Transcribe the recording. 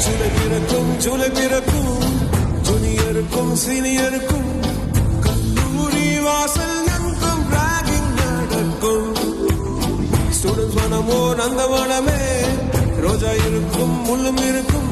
ஜூலை பிறக்கும் ஜூனியருக்கும் சீனியருக்கும் கல்லூரி வாசல் எங்கும் ராகிங் நடக்கும். ஸ்டூடெண்ட்ஸ் மனமோ நந்தவனமே, ரோஜா இருக்கும் முள்ளும் இருக்கும்.